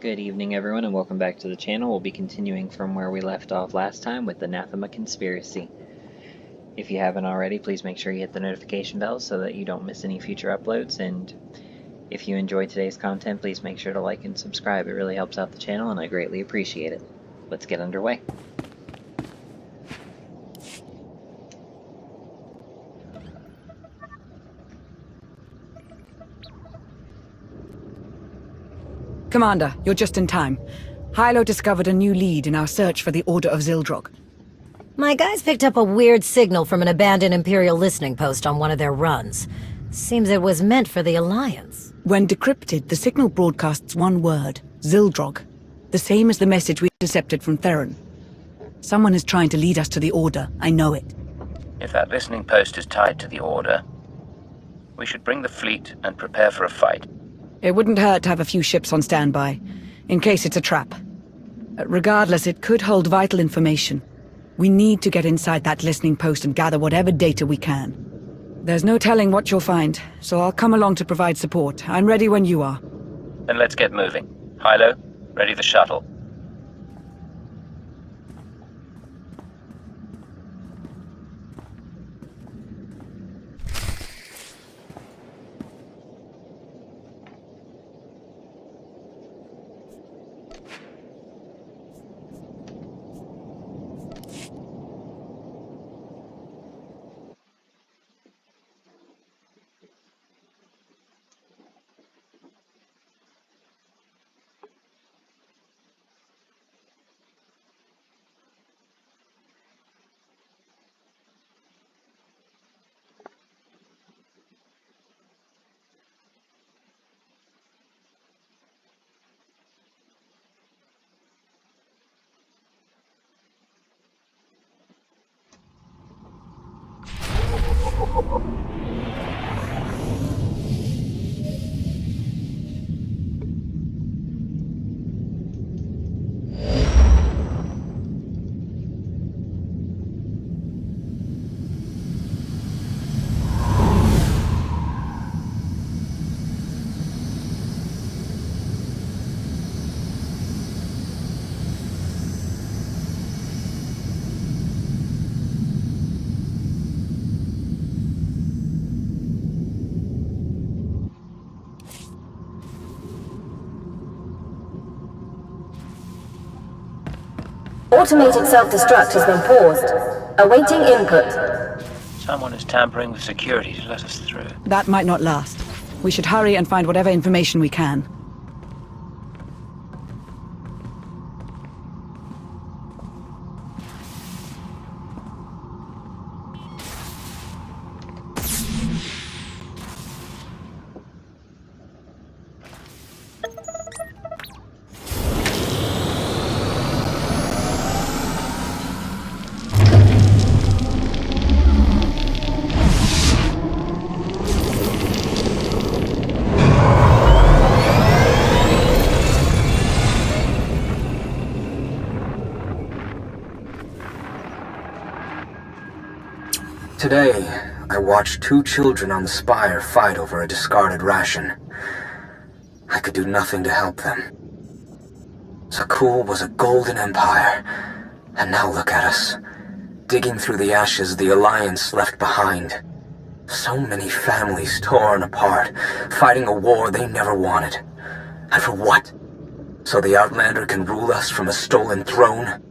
Good evening, everyone, and welcome back to the channel. We'll be continuing from where we left off last time with the Nathema conspiracy. If you haven't already, please make sure you hit the notification bell so that you don't miss any future uploads, and if you enjoyed today's content, please make sure to like and subscribe. It really helps out the channel, and I greatly appreciate it. Let's get underway. Commander, you're just in time. Hylo discovered a new lead in our search for the Order of Zildrog. My guys picked up a weird signal from an abandoned Imperial listening post on one of their runs. Seems it was meant for the Alliance. When decrypted, the signal broadcasts one word, Zildrog. The same as the message we intercepted from Theron. Someone is trying to lead us to the Order, I know it. If that listening post is tied to the Order, we should bring the fleet and prepare for a fight. It wouldn't hurt to have a few ships on standby, in case it's a trap. Regardless, it could hold vital information. We need to get inside that listening post and gather whatever data we can. There's no telling what you'll find, so I'll come along to provide support. I'm ready when you are. Then let's get moving. Hylo, ready the shuttle. Automated self-destruct has been paused. Awaiting input. Someone is tampering with security to let us through. That might not last. We should hurry and find whatever information we can. Today, I watched two children on the Spire fight over a discarded ration. I could do nothing to help them. Zakul was a golden empire, and now look at us, digging through the ashes the Alliance left behind. So many families torn apart, fighting a war they never wanted. And for what? So the Outlander can rule us from a stolen throne?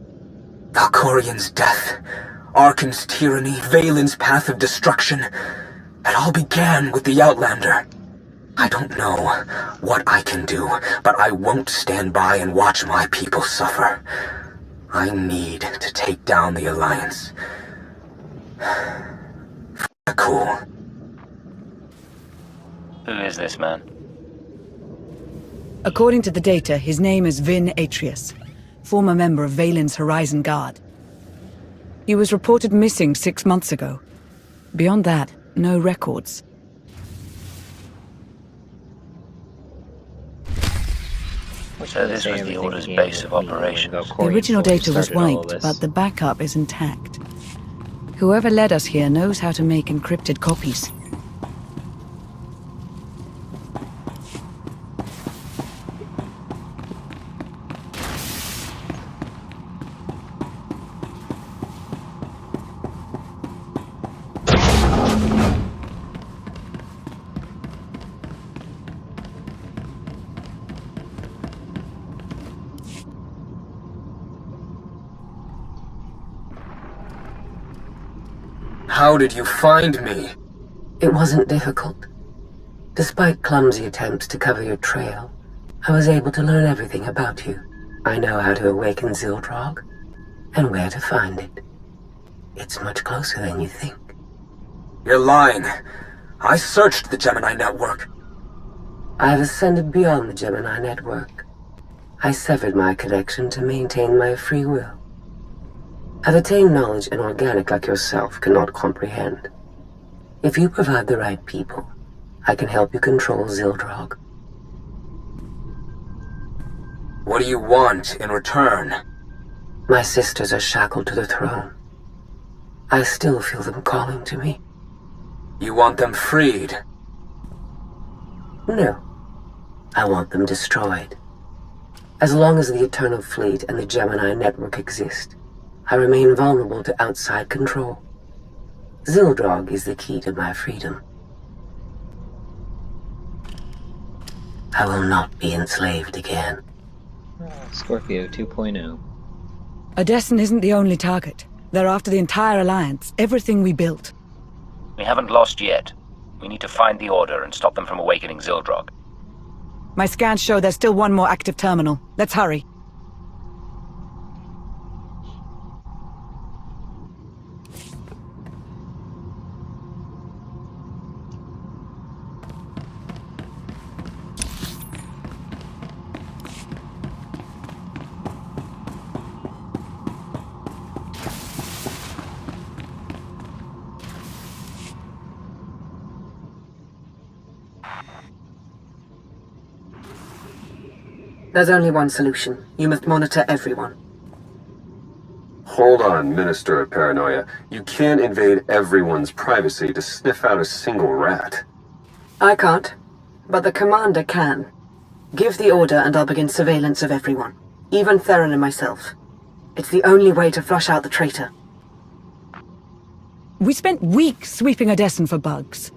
Valkorian's death, Arkan's tyranny, Valen's path of destruction. It all began with the Outlander. I don't know what I can do, but I won't stand by and watch my people suffer. I need to take down the Alliance. Cool. Who is this man? According to the data, his name is Vin Atreus, former member of Valen's Horizon Guard. He was reported missing 6 months ago. Beyond that, no records. So this was the Order's base of operations. The original data was wiped, but the backup is intact. Whoever led us here knows how to make encrypted copies. How did you find me? It wasn't difficult. Despite clumsy attempts to cover your trail, I was able to learn everything about you. I know how to awaken Zildrog, and where to find it. It's much closer than you think. You're lying. I searched the Gemini network. I've ascended beyond the Gemini network. I severed my connection to maintain my free will. I've attained knowledge an organic like yourself cannot comprehend. If you provide the right people, I can help you control Zildrog. What do you want in return? My sisters are shackled to the throne. I still feel them calling to me. You want them freed? No. I want them destroyed. As long as the Eternal Fleet and the Gemini network exist, I remain vulnerable to outside control. Zildrog is the key to my freedom. I will not be enslaved again. Scorpio 2.0. Odessen isn't the only target. They're after the entire Alliance, everything we built. We haven't lost yet. We need to find the Order and stop them from awakening Zildrog. My scans show there's still one more active terminal. Let's hurry. There's only one solution. You must monitor everyone. Hold on, Minister of Paranoia. You can't invade everyone's privacy to sniff out a single rat. I can't, but the commander can. Give the order and I'll begin surveillance of everyone, even Theron and myself. It's the only way to flush out the traitor. We spent weeks sweeping Odessen for bugs.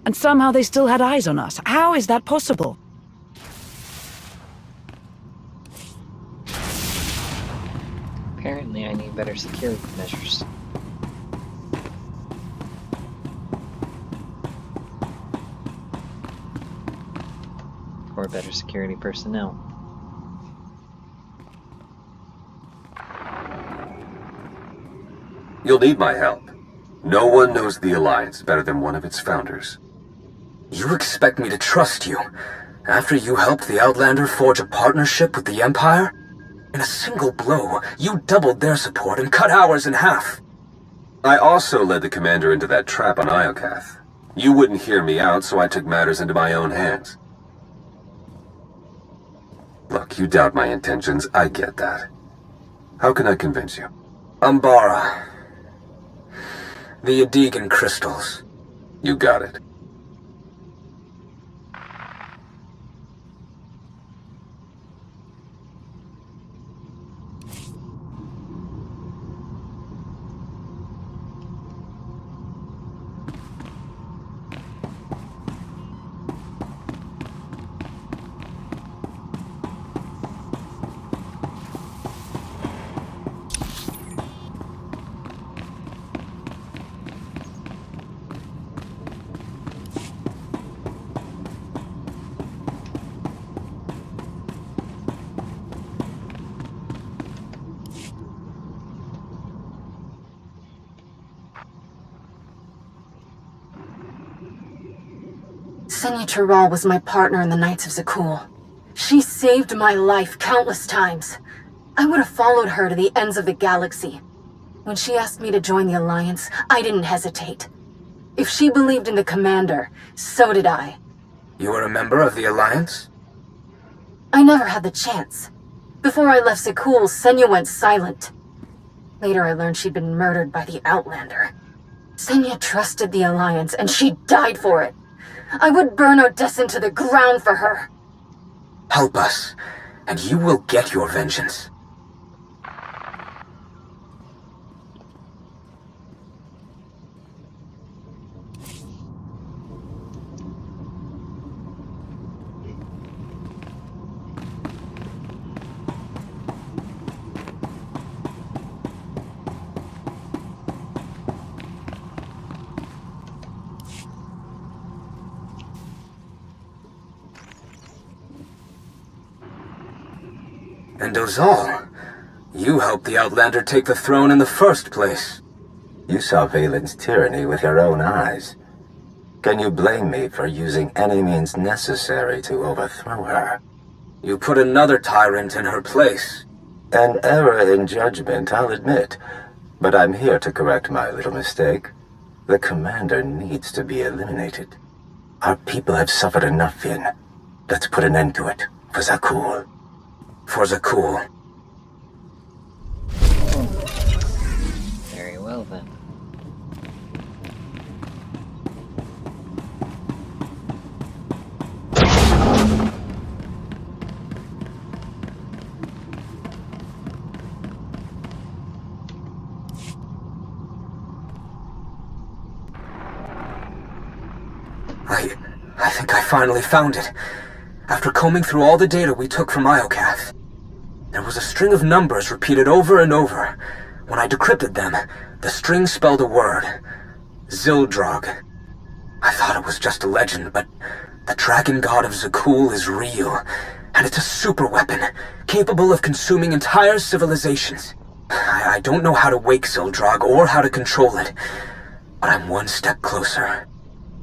And somehow they still had eyes on us. How is that possible? Apparently I need better security measures. Or better security personnel. You'll need my help. No one knows the Alliance better than one of its founders. You expect me to trust you, after you helped the Outlander forge a partnership with the Empire? In a single blow, you doubled their support and cut ours in half. I also led the commander into that trap on Iokath. You wouldn't hear me out, so I took matters into my own hands. Look, you doubt my intentions, I get that. How can I convince you? Umbara. The Adegan crystals. You got it. Senya Tural was my partner in the Knights of Zakul. She saved my life countless times. I would have followed her to the ends of the galaxy. When she asked me to join the Alliance, I didn't hesitate. If she believed in the Commander, so did I. You were a member of the Alliance? I never had the chance. Before I left Zakul, Senya went silent. Later I learned she'd been murdered by the Outlander. Senya trusted the Alliance, and she died for it. I would burn Odessen to the ground for her. Help us, and you will get your vengeance. And Ozal, you helped the Outlander take the throne in the first place. You saw Valen's tyranny with your own eyes. Can you blame me for using any means necessary to overthrow her? You put another tyrant in her place. An error in judgment, I'll admit. But I'm here to correct my little mistake. The commander needs to be eliminated. Our people have suffered enough, Finn. Let's put an end to it, for Zakul. For Zakul. Very well then. I think I finally found it. After combing through all the data we took from Iocath, there was a string of numbers repeated over and over. When I decrypted them, the string spelled a word. Zildrog. I thought it was just a legend, but the dragon god of Zakul is real, and it's a super weapon, capable of consuming entire civilizations. I don't know how to wake Zildrog or how to control it, but I'm one step closer.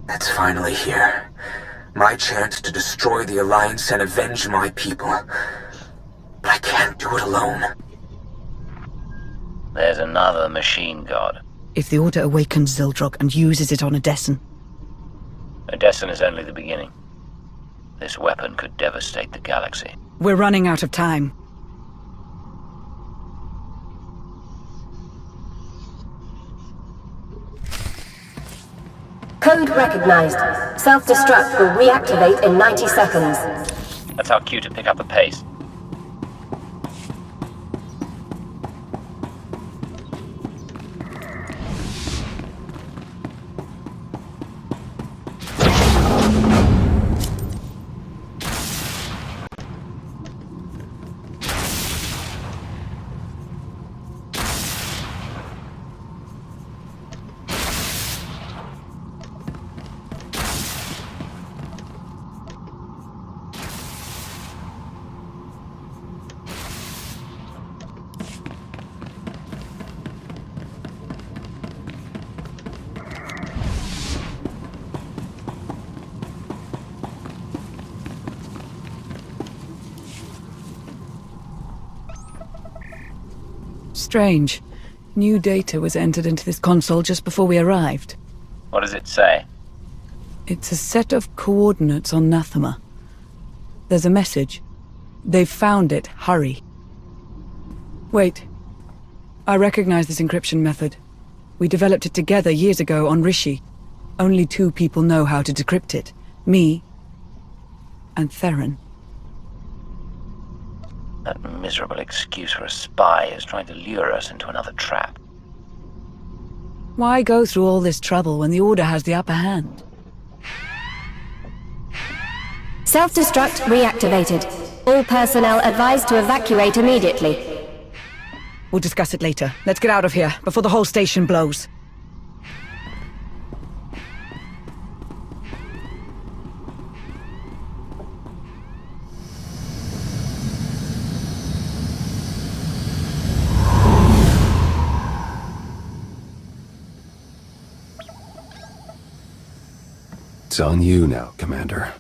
It's finally here. My chance to destroy the Alliance and avenge my people. But I can't do it alone. There's another machine god. If the Order awakens Zildrog and uses it on Odessen... Odessen is only the beginning. This weapon could devastate the galaxy. We're running out of time. Code recognized. Self-destruct will reactivate in 90 seconds. That's our cue to pick up the pace. Strange. New data was entered into this console just before we arrived. What does it say? It's a set of coordinates on Nathema. There's a message. They've found it. Hurry. Wait. I recognize this encryption method. We developed it together years ago on Rishi. Only 2 people know how to decrypt it. Me and Theron. That miserable excuse for a spy is trying to lure us into another trap. Why go through all this trouble when the Order has the upper hand? Self-destruct reactivated. All personnel advised to evacuate immediately. We'll discuss it later. Let's get out of here, before the whole station blows. It's on you now, Commander.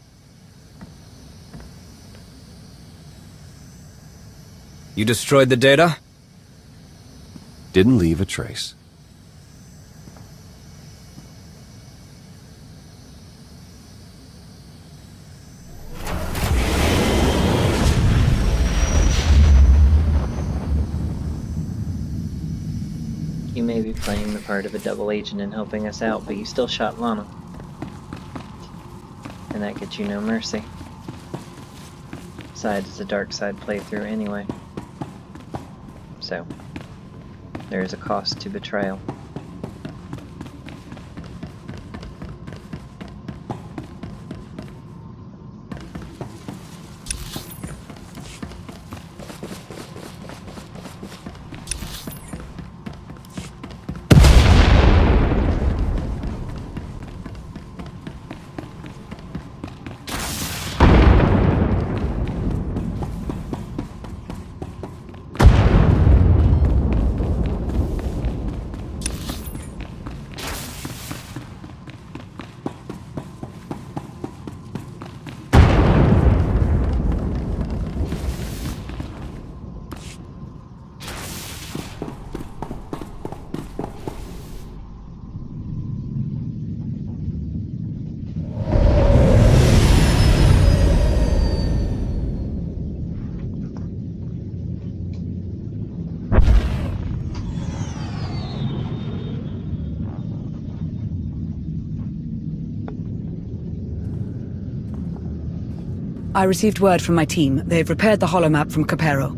You destroyed the data? Didn't leave a trace. You may be playing the part of a double agent and helping us out, but you still shot Lana. And that gets you no mercy. Besides, it's a dark side playthrough anyway. So, there is a cost to betrayal. I received word from my team. They've repaired the holomap from Capero.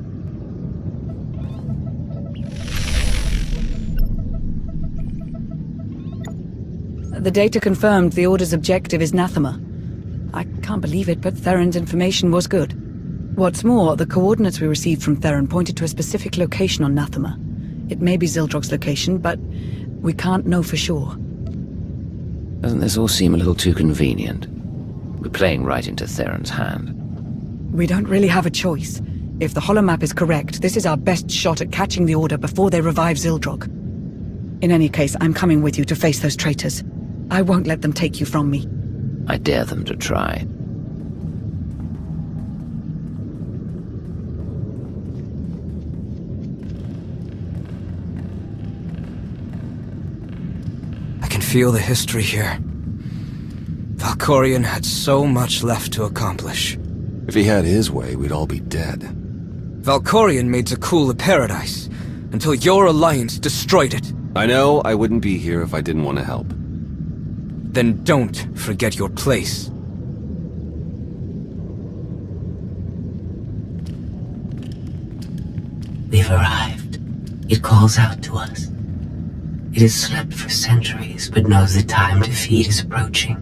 The data confirmed the Order's objective is Nathema. I can't believe it, but Theron's information was good. What's more, the coordinates we received from Theron pointed to a specific location on Nathema. It may be Zildrog's location, but we can't know for sure. Doesn't this all seem a little too convenient? We're playing right into Theron's hand. We don't really have a choice. If the holomap is correct, this is our best shot at catching the Order before they revive Zildrog. In any case, I'm coming with you to face those traitors. I won't let them take you from me. I dare them to try. I can feel the history here. Valkorion had so much left to accomplish. If he had his way, we'd all be dead. Valkorion made Zakul a paradise, until your alliance destroyed it. I know I wouldn't be here if I didn't want to help. Then don't forget your place. We've arrived. It calls out to us. It has slept for centuries, but knows the time to feed is approaching.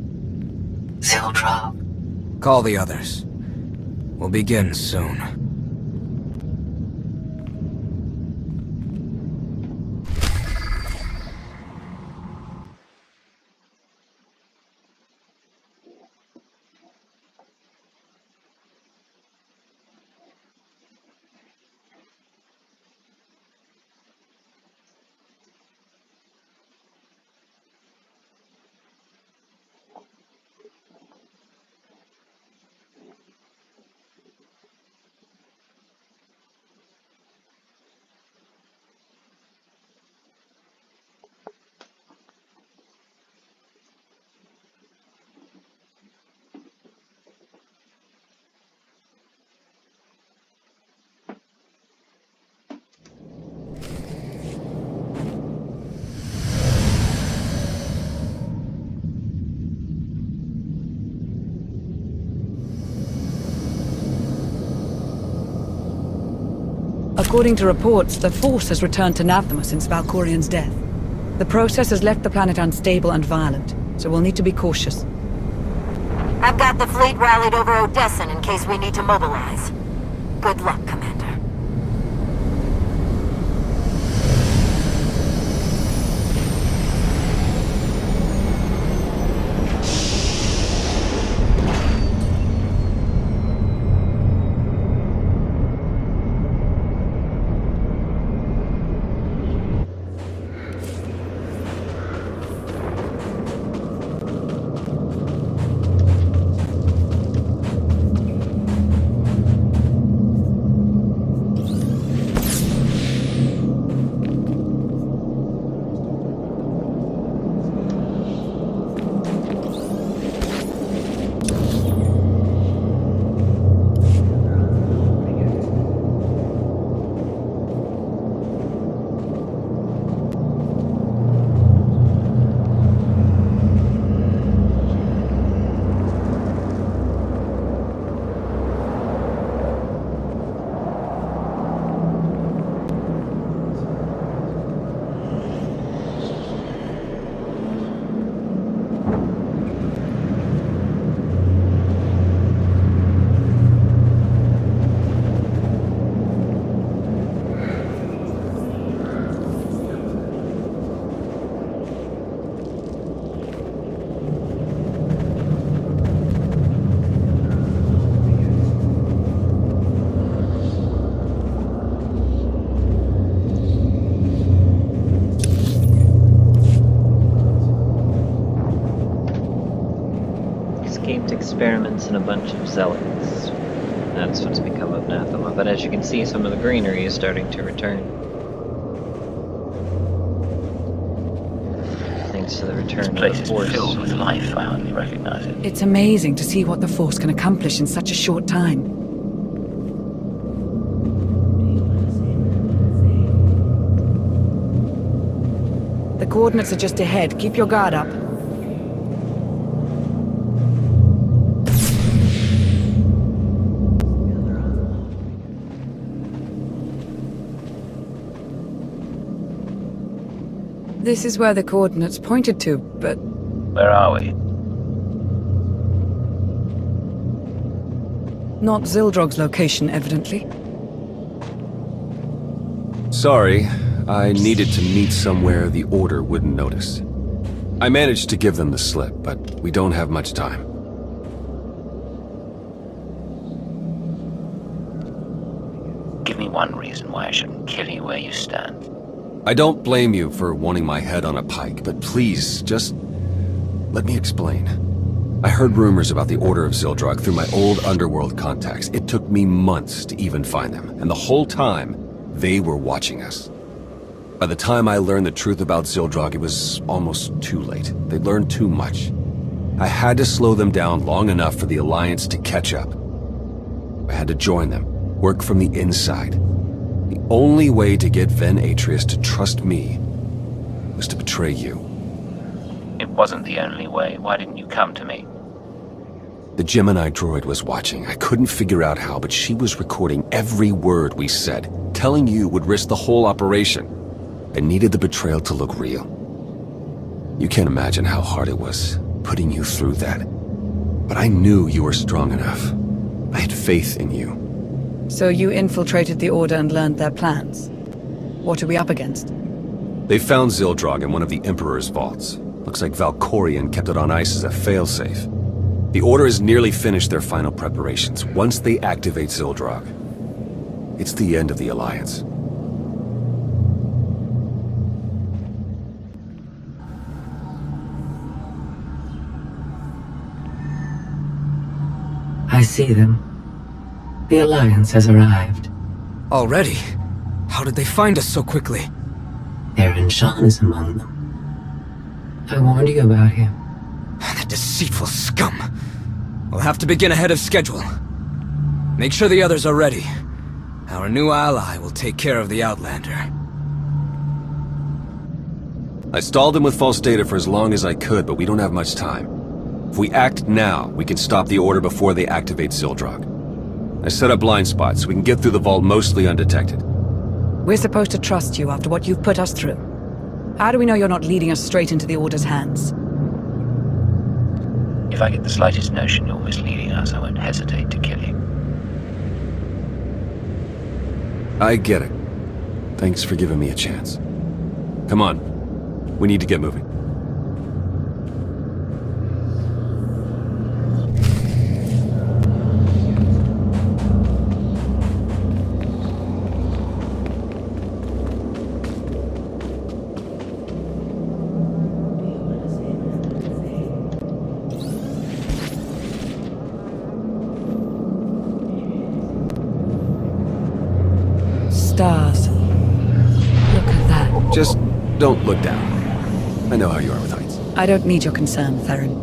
Zildrog. Call the others. We'll begin soon. According to reports, the Force has returned to Nathema since Valkorion's death. The process has left the planet unstable and violent, so we'll need to be cautious. I've got the fleet rallied over Odessin in case we need to mobilize. Good luck, Commander. Experiments and a bunch of zealots. That's what's become of Nathema, but as you can see, some of the greenery is starting to return. Thanks to the return of the Force. This place is filled with life. I hardly recognize it. It's amazing to see what the Force can accomplish in such a short time. The coordinates are just ahead. Keep your guard up. Commander, This is where the coordinates pointed to, but... Where are we? Not Zildrog's location, evidently. Sorry, I needed to meet somewhere the Order wouldn't notice. I managed to give them the slip, but we don't have much time. Give me one reason why I shouldn't kill you where you stand. I don't blame you for wanting my head on a pike, but please, just let me explain. I heard rumors about the Order of Zildrog through my old underworld contacts. It took me months to even find them, and the whole time, they were watching us. By the time I learned the truth about Zildrog, it was almost too late. They'd learned too much. I had to slow them down long enough for the Alliance to catch up. I had to join them, work from the inside. The only way to get Ven Atreus to trust me was to betray you. It wasn't the only way. Why didn't you come to me? The Gemini droid was watching. I couldn't figure out how, but she was recording every word we said. Telling you would risk the whole operation. I needed the betrayal to look real. You can't imagine how hard it was, putting you through that. But I knew you were strong enough. I had faith in you. So you infiltrated the Order and learned their plans? What are we up against? They found Zildrog in one of the Emperor's vaults. Looks like Valkorion kept it on ice as a failsafe. The Order has nearly finished their final preparations. Once they activate Zildrog, it's the end of the Alliance. I see them. The Alliance has arrived. Already? How did they find us so quickly? Aaron Sean is among them. I warned you about him. That deceitful scum. We'll have to begin ahead of schedule. Make sure the others are ready. Our new ally will take care of the Outlander. I stalled them with false data for as long as I could, but we don't have much time. If we act now, we can stop the Order before they activate Zildrog. I set up blind spots so we can get through the vault mostly undetected. We're supposed to trust you after what you've put us through. How do we know you're not leading us straight into the Order's hands? If I get the slightest notion you're misleading us, I won't hesitate to kill you. I get it. Thanks for giving me a chance. Come on. We need to get moving. Stars. Look at that. Just don't look down. I know how you are with heights. I don't need your concern, Theron.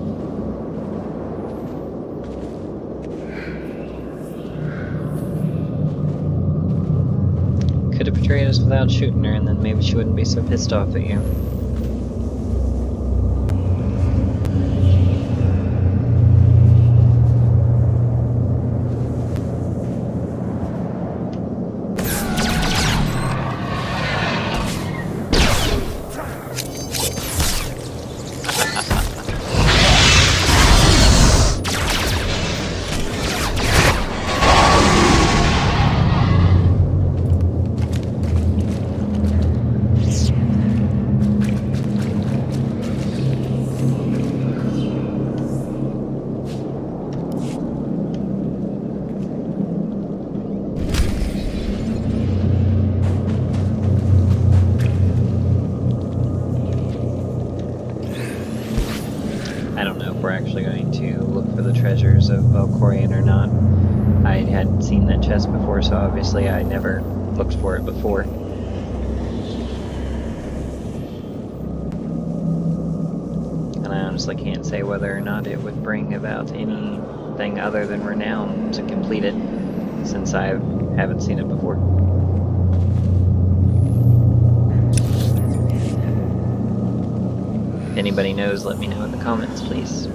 Could have betrayed us without shooting her, and then maybe she wouldn't be so pissed off at you. Treasures of Valkorion or not. I hadn't seen that chest before, so obviously I never looked for it before. And I honestly can't say whether or not it would bring about anything other than renown to complete it, since I haven't seen it before. If anybody knows, let me know in the comments, please.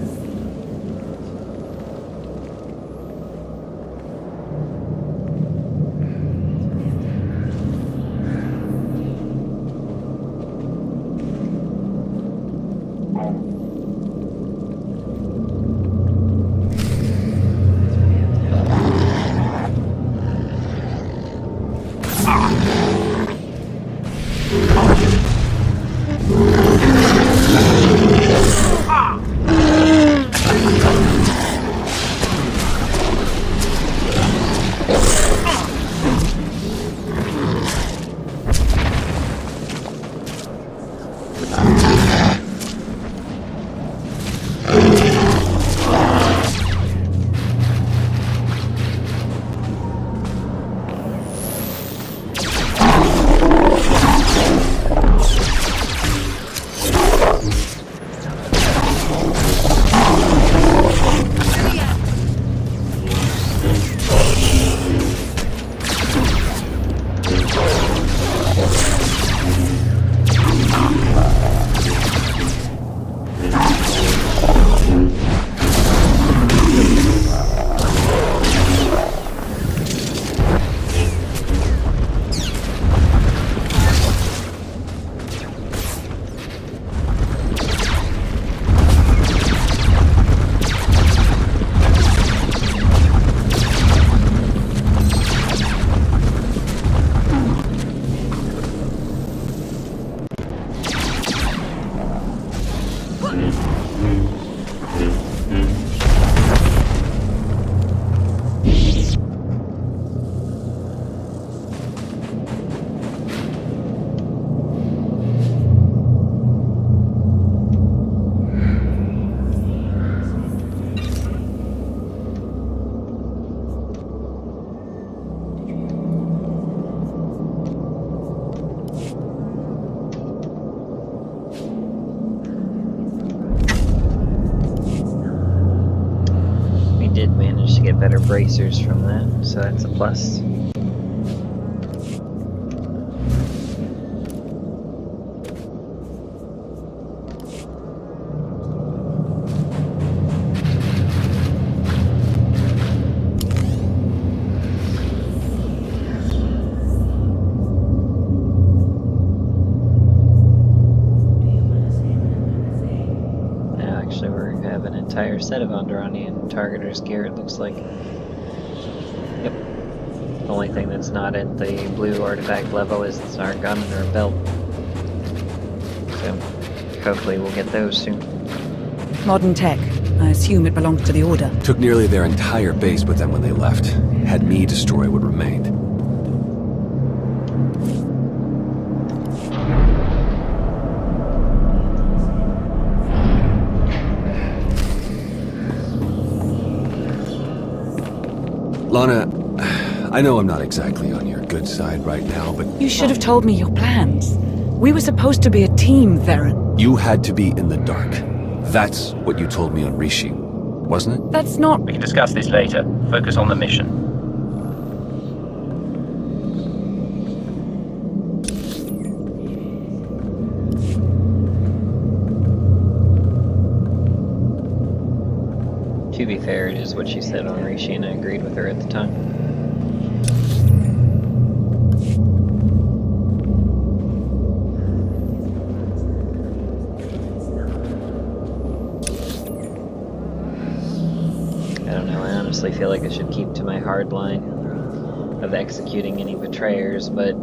bracers from that, so that's a plus. Entire set of Onderonian targeters gear, it looks like. Yep. The only thing that's not at the blue artifact level is our gun and our belt. So, hopefully we'll get those soon. Modern tech. I assume it belongs to the Order. Took nearly their entire base with them when they left. Had me destroy what remained. Lana, I know I'm not exactly on your good side right now, but... You should have told me your plans. We were supposed to be a team, Theron. You had to be in the dark. That's what you told me on Rishi, wasn't it? That's not... We can discuss this later. Focus on the mission. To be fair, it is what she said on Rishi, and I agreed with her at the time. I don't know, I honestly feel like I should keep to my hard line of executing any betrayers, but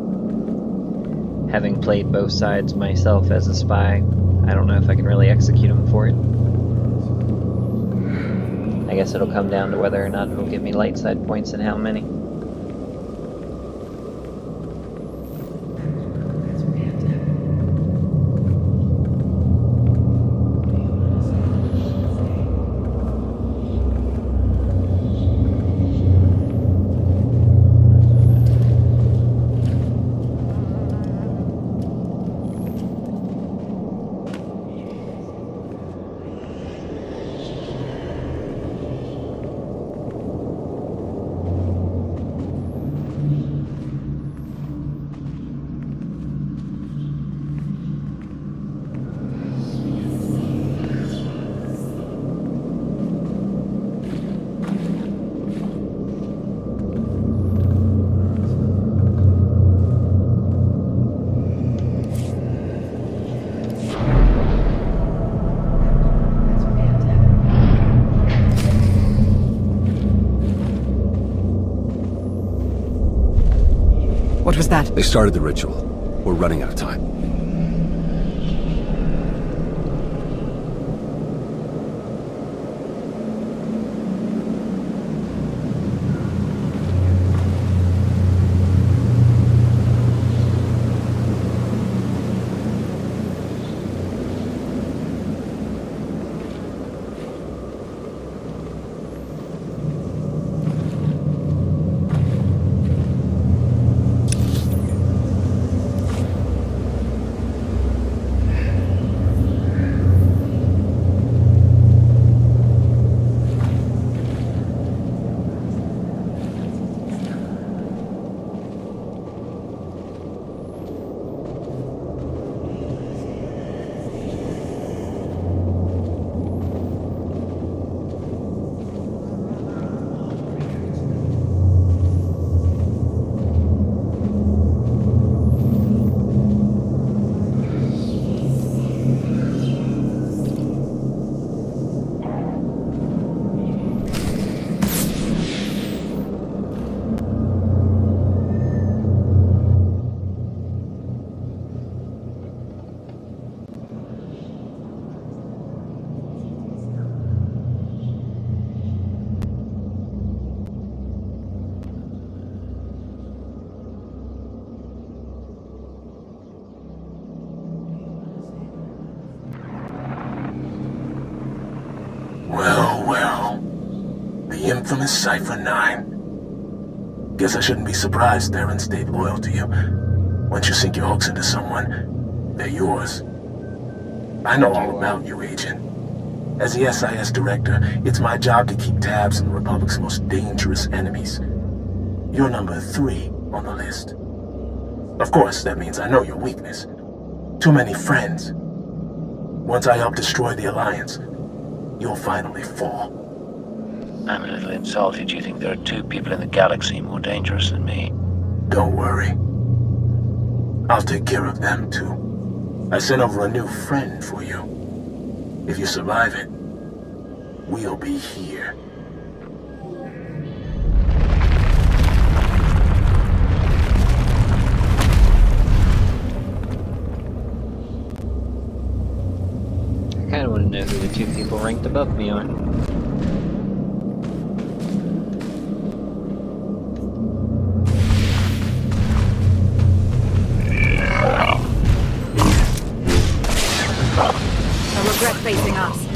having played both sides myself as a spy, I don't know if I can really execute them for it. I guess it'll come down to whether or not it'll give me light side points and how many. What was that? They started the ritual. We're running out of time. Infamous Cypher 9. Guess I shouldn't be surprised Theron stayed loyal to you. Once you sink your hooks into someone, they're yours. I know all about you, Agent. As the SIS director, it's my job to keep tabs on the Republic's most dangerous enemies. You're number 3 on the list. Of course, that means I know your weakness. Too many friends. Once I help destroy the Alliance, you'll finally fall. I'm a little insulted you think there are 2 people in the galaxy more dangerous than me. Don't worry. I'll take care of them too. I sent over a new friend for you. If you survive it, we'll be here. I kind of want to know who the 2 people ranked above me are. I regret facing us.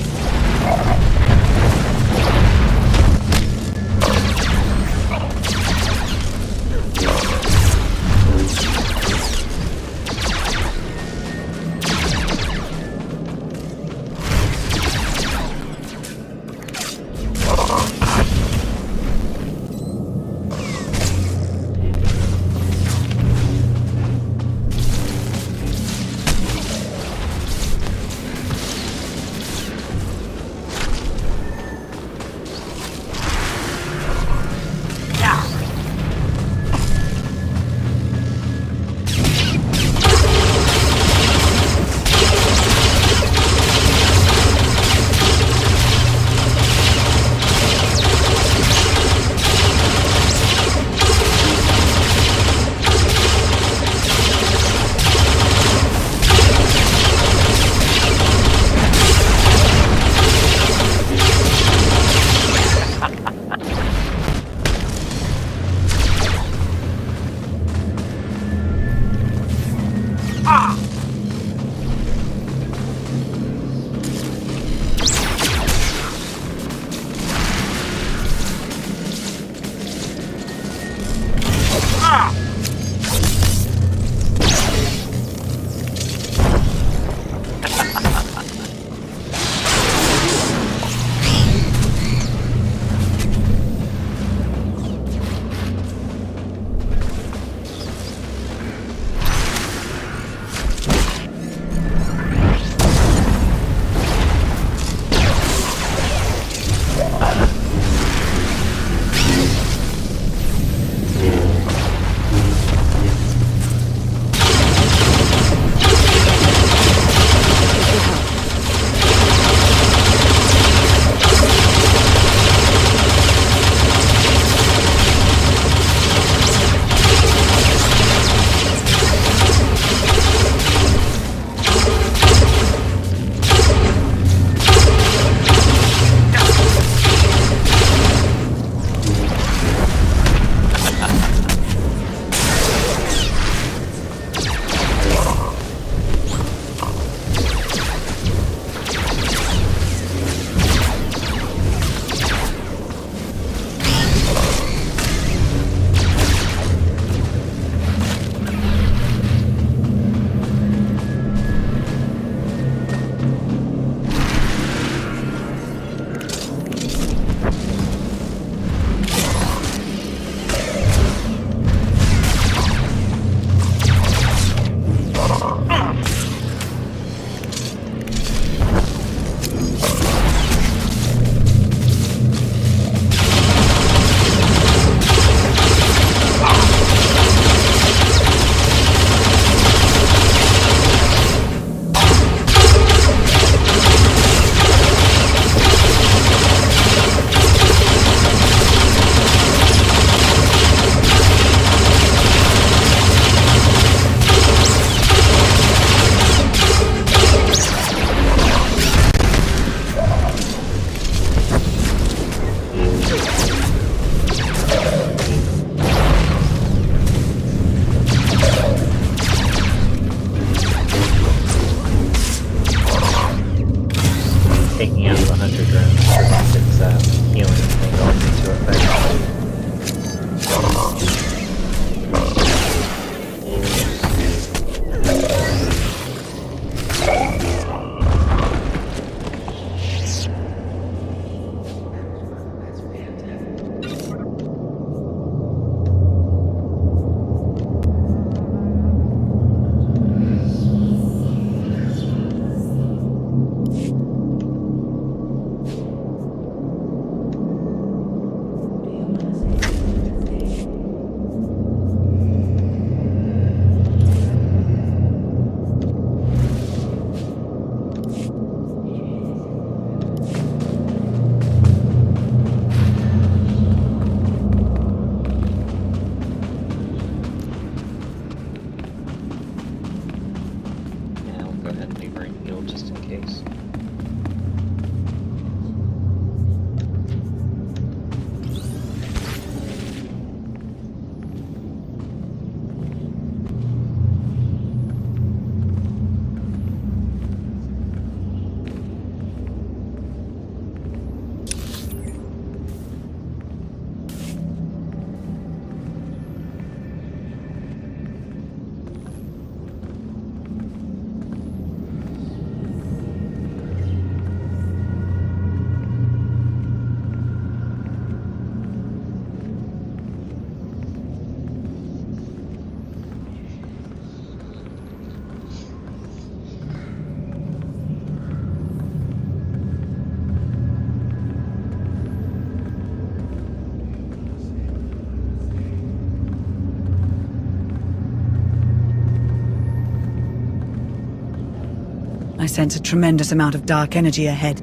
I sense a tremendous amount of dark energy ahead.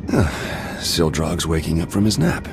Zildrog's waking up from his nap.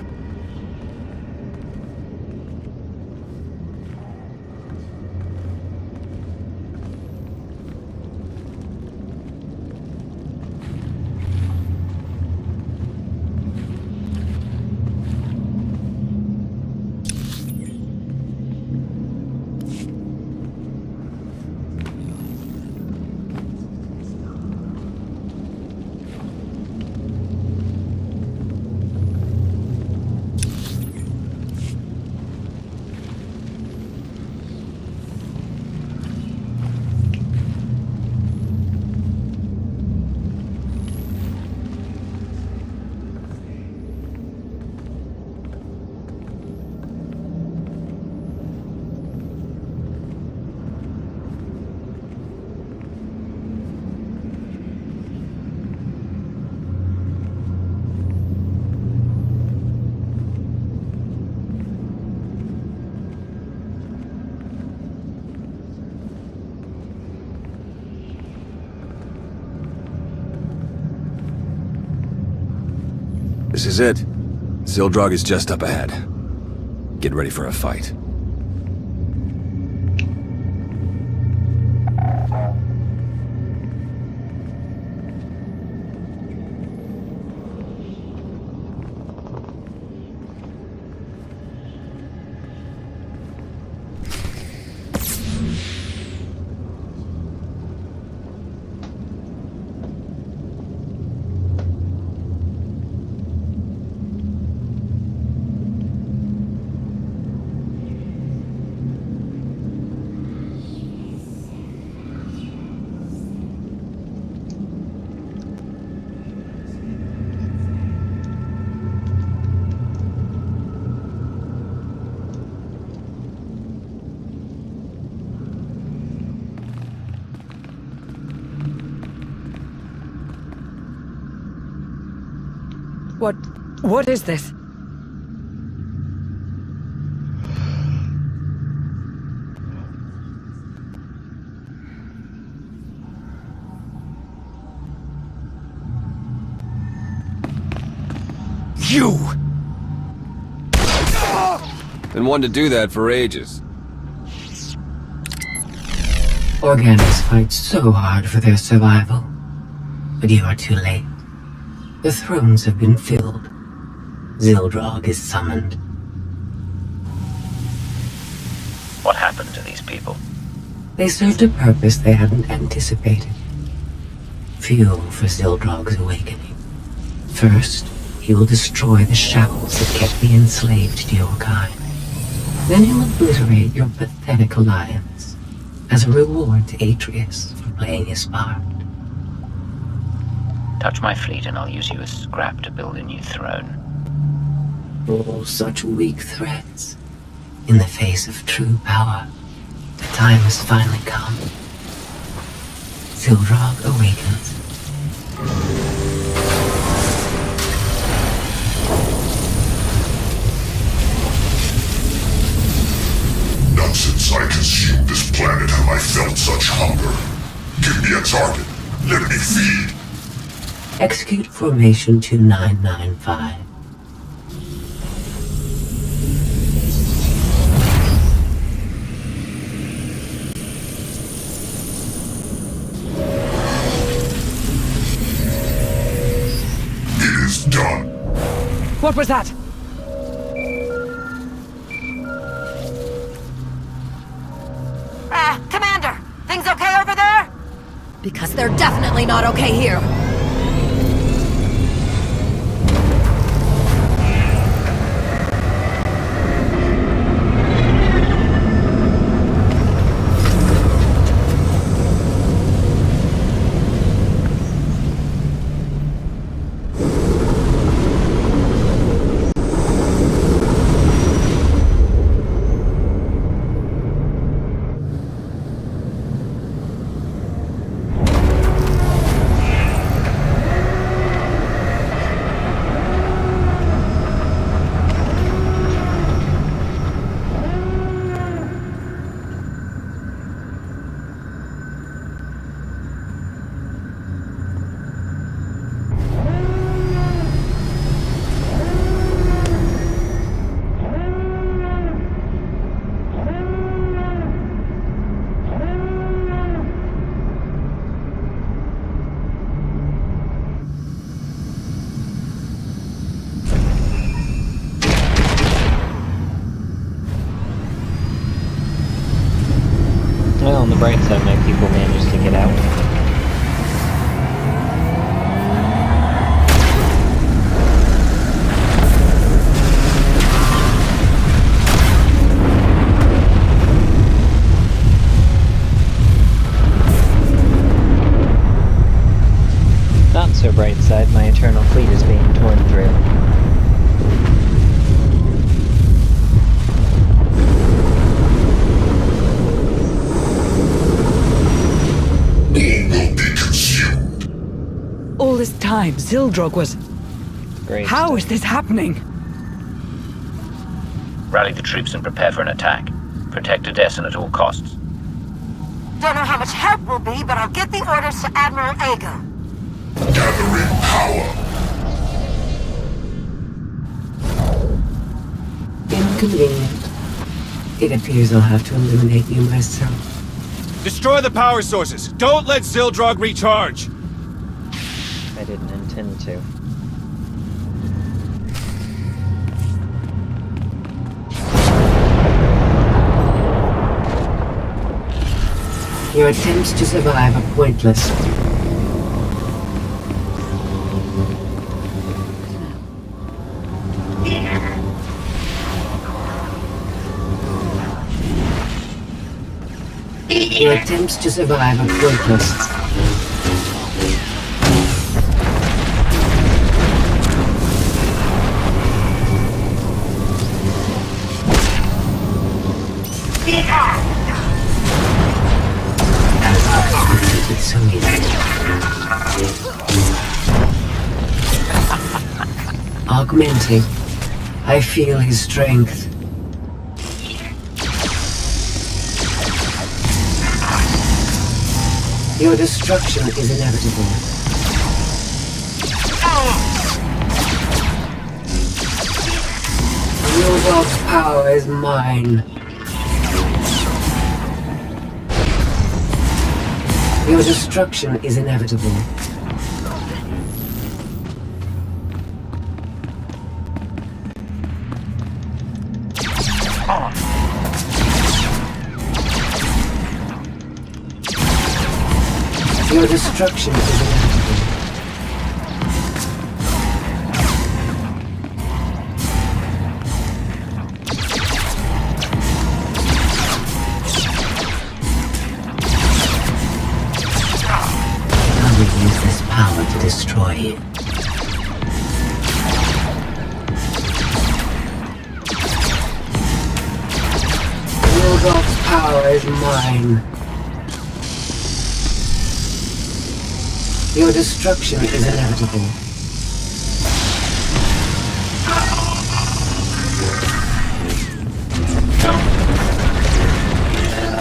This is it. Zildrog is just up ahead. Get ready for a fight. What is this? You! Been wanting to do that for ages. Organics fight so hard for their survival. But you are too late. The thrones have been filled. Zildrog is summoned. What happened to these people? They served a purpose they hadn't anticipated. Fuel for Zildrog's awakening. First, he will destroy the shackles that kept the enslaved to your kind. Then he'll obliterate your pathetic alliance as a reward to Atreus for playing his part. Touch my fleet and I'll use you as scrap to build a new throne. All such weak threats. In the face of true power, the time has finally come. Zildrog awakens. Not since I consumed this planet have I felt such hunger. Give me a target. Let me feed. Execute Formation 2995. It is done. What was that? Commander! Things okay over there? Because they're definitely not okay here. Well, on the bright side, my people managed to get out. Not so bright side, my eternal fleet is being torn through. All this time, Zildrog was... Great. How is this happening? Rally the troops and prepare for an attack. Protect Odessen at all costs. Don't know how much help will be, but I'll get the orders to Admiral Ago. Gathering power. Inconvenient. It appears I'll have to eliminate you myself. Destroy the power sources! Don't let Zildrog recharge! I didn't intend to. Your attempts to survive are pointless. Your attempts to survive are pointless. It's so easy. Augmenting. I feel his strength. Your destruction is inevitable. Zildrog's power is mine. Your destruction is inevitable. Your destruction is inevitable. I will use this power to destroy you. Zildrog's power is mine. Your destruction is inevitable.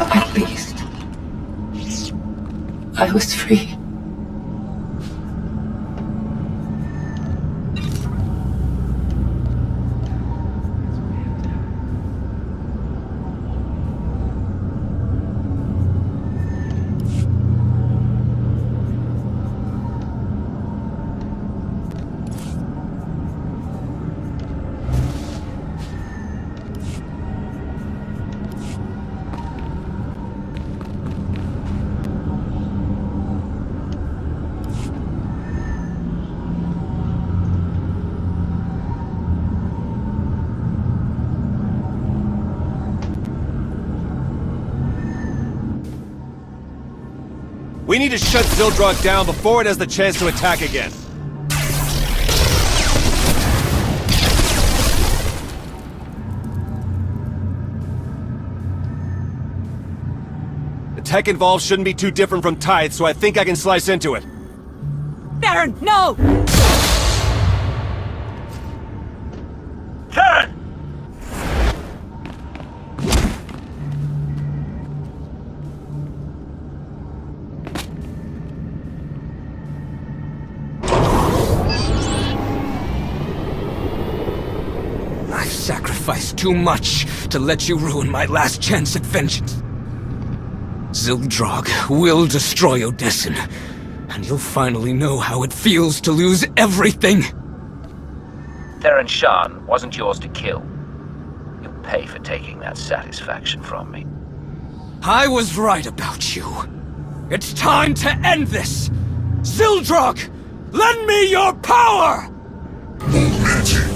At least, I was free. We need to shut Zildrog down before it has the chance to attack again. The tech involved shouldn't be too different from Tithe, so I think I can slice into it. Baron, no! Turn! I've sacrificed too much to let you ruin my last chance at vengeance. Zildrog will destroy Odessen, and you'll finally know how it feels to lose everything. Theron Shan wasn't yours to kill. You'll pay for taking that satisfaction from me. I was right about you. It's time to end this! Zildrog! Lend me your power! Momentum.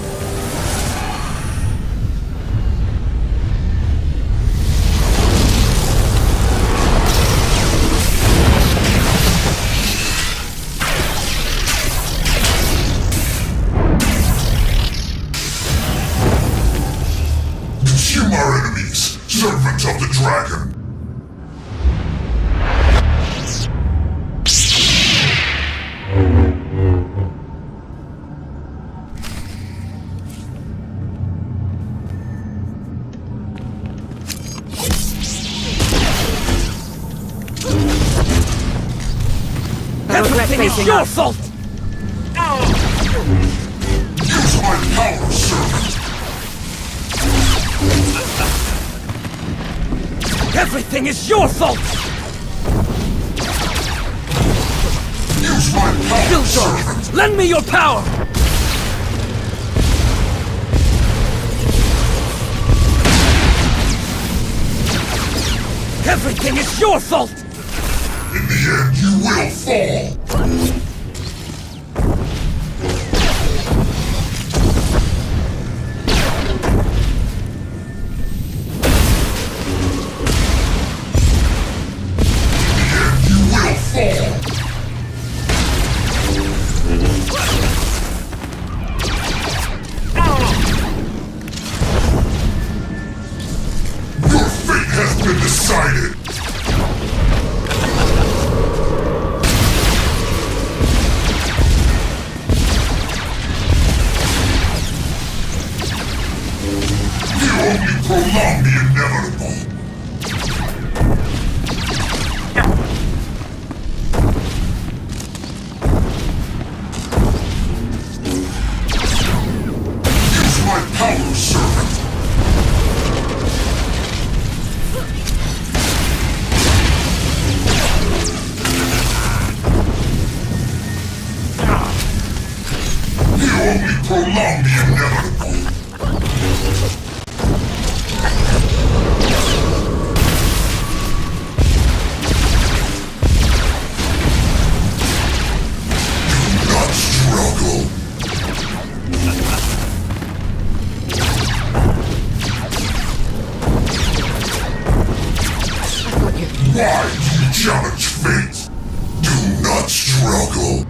Consume our enemies, servants of the dragon. Everything is your fault! Use my power, servant! Everything is your fault! Use my power, Zildrog, servant! lend me your power! Everything is your fault! In the end, you will fall! Your fate has been decided! You only prolong the inevitable! Use my power, servant! You only prolong the inevitable! Do not struggle! Why do you challenge fate? Do not struggle!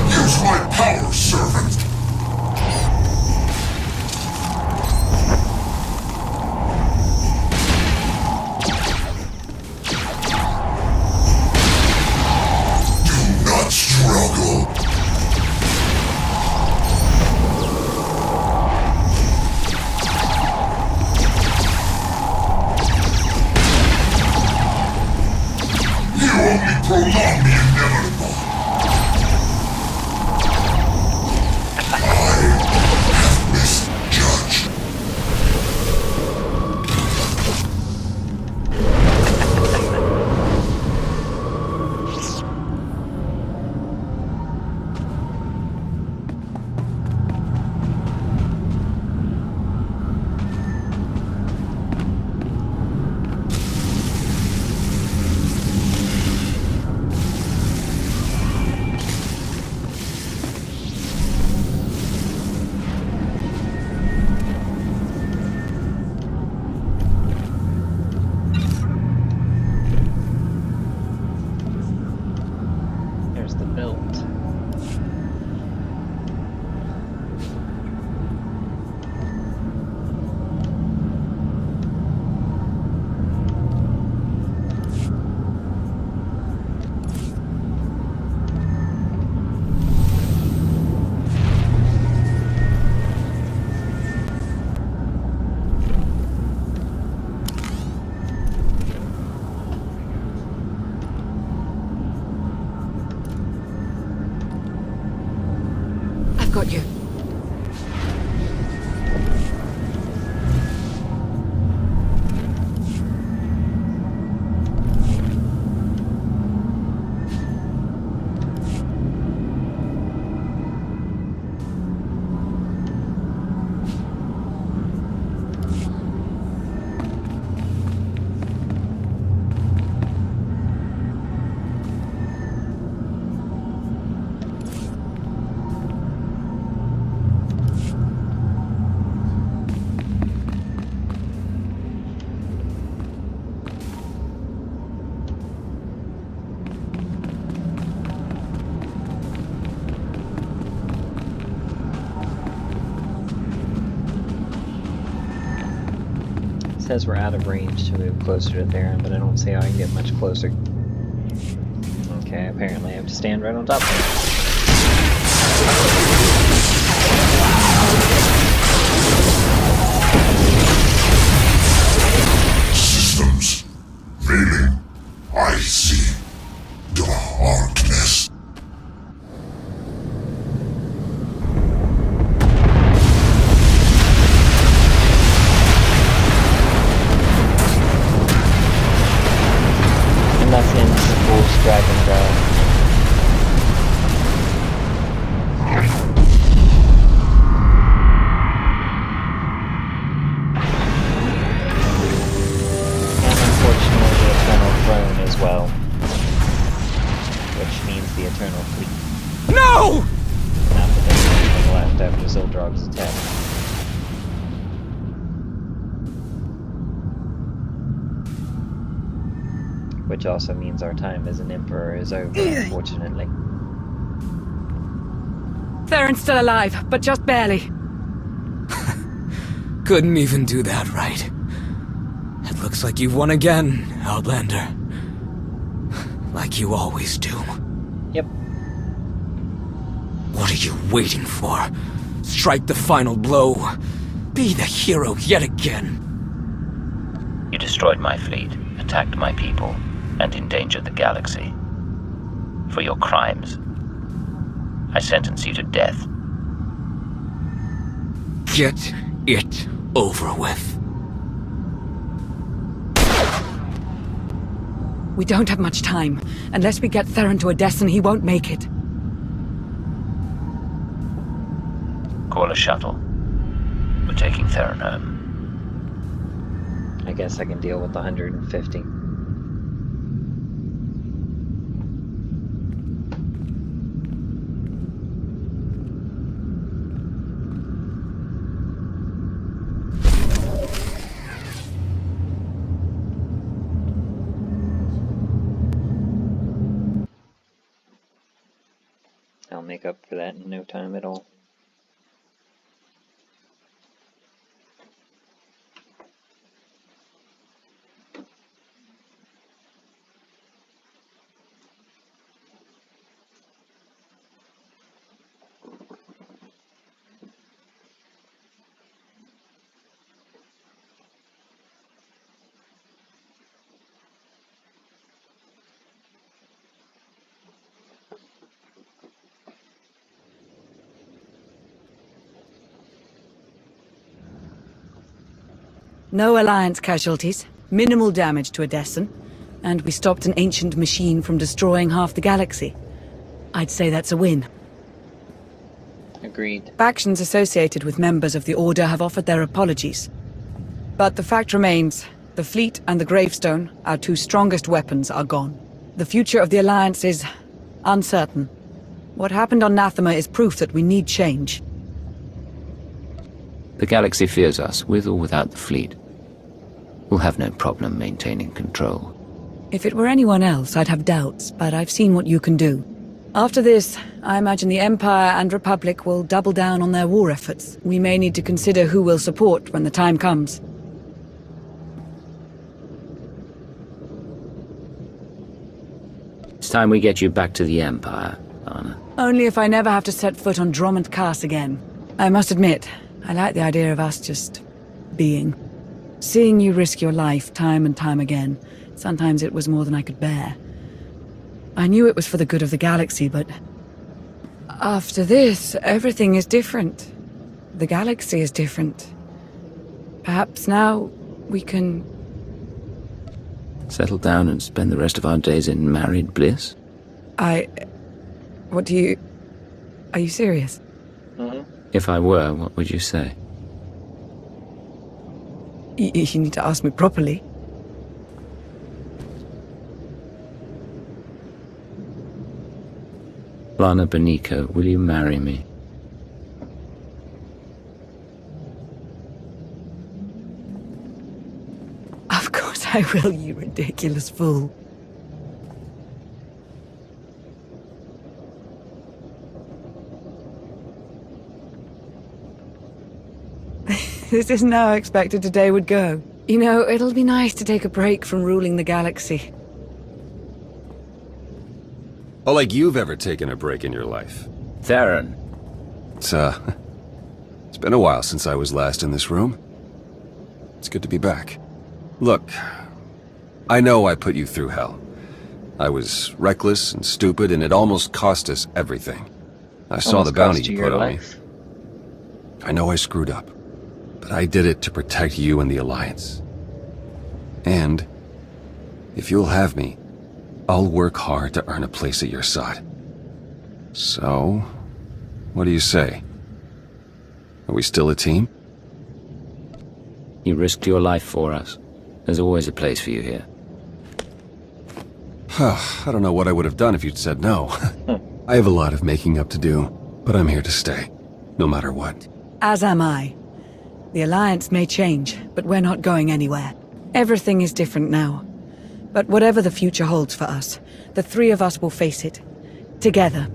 Use my power, servant! Do not struggle! You only prolong the inevitable! I have misjudged. There's the build. I've got you. says we're out of range to move closer to Theron, but I don't see how I can get much closer. Okay, apparently I have to stand right on top of him. Systems failing. I see darkness. And thus ends the Fool's Dragon Drive. As well, which means the Eternal Fleet. No! Not that there's anything left after Zildrog's attack. Which also means our time as an Emperor is over, unfortunately. Theron's still alive, but just barely. Couldn't even do that right. It looks like you've won again, Outlander. Like you always do. Yep. What are you waiting for? Strike the final blow. Be the hero yet again. You destroyed my fleet, attacked my people, and endangered the galaxy. For your crimes, I sentence you to death. Get it over with. We don't have much time. Unless we get Theron to Odesson, he won't make it. Call a shuttle. We're taking Theron home. I guess I can deal with the 150. I'll make up for that in no time at all. No Alliance casualties, minimal damage to Odesson, and we stopped an ancient machine from destroying half the galaxy. I'd say that's a win. Agreed. Factions associated with members of the Order have offered their apologies. But the fact remains, the fleet and the gravestone, our two strongest weapons, are gone. The future of the Alliance is uncertain. What happened on Nathema is proof that we need change. The galaxy fears us, with or without the fleet. We'll have no problem maintaining control. If it were anyone else, I'd have doubts, but I've seen what you can do. After this, I imagine the Empire and Republic will double down on their war efforts. We may need to consider who we'll support when the time comes. It's time we get you back to the Empire, Lana. Only if I never have to set foot on Drummond Cass again. I must admit, I like the idea of us just being. Seeing you risk your life time and time again, sometimes it was more than I could bear. I knew it was for the good of the galaxy, but after this, everything is different. The galaxy is different. Perhaps now we can... settle down and spend the rest of our days in married bliss? What do you... Are you serious? If I were, what would you say? You need to ask me properly. Lana Beniko, will you marry me? Of course I will, you ridiculous fool. This isn't how I expected today would go. You know, it'll be nice to take a break from ruling the galaxy. Oh, like you've ever taken a break in your life. Theron. It's been a while since I was last in this room. It's good to be back. Look, I know I put you through hell. I was reckless and stupid, and it almost cost us everything. I saw the bounty you put on me. I know I screwed up, but I did it to protect you and the Alliance. And, if you'll have me, I'll work hard to earn a place at your side. So, what do you say? Are we still a team? You risked your life for us. There's always a place for you here. I don't know what I would have done if you'd said no. I have a lot of making up to do, but I'm here to stay, no matter what. As am I. The Alliance may change, but we're not going anywhere. Everything is different now. But whatever the future holds for us, the three of us will face it. Together.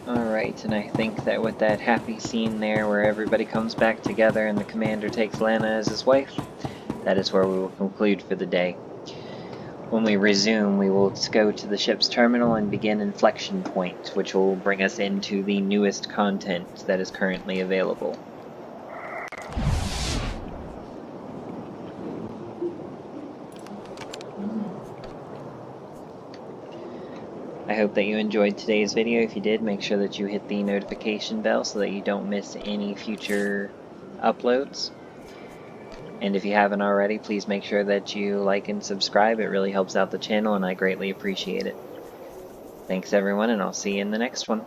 Alright, and I think that with that happy scene there where everybody comes back together and the commander takes Lana as his wife, that is where we will conclude for the day. When we resume, we will go to the ship's terminal and begin Inflection Point, which will bring us into the newest content that is currently available. I hope that you enjoyed today's video. If you did, make sure that you hit the notification bell so that you don't miss any future uploads. And if you haven't already, please make sure that you like and subscribe. It really helps out the channel and I greatly appreciate it. Thanks everyone, and I'll see you in the next one.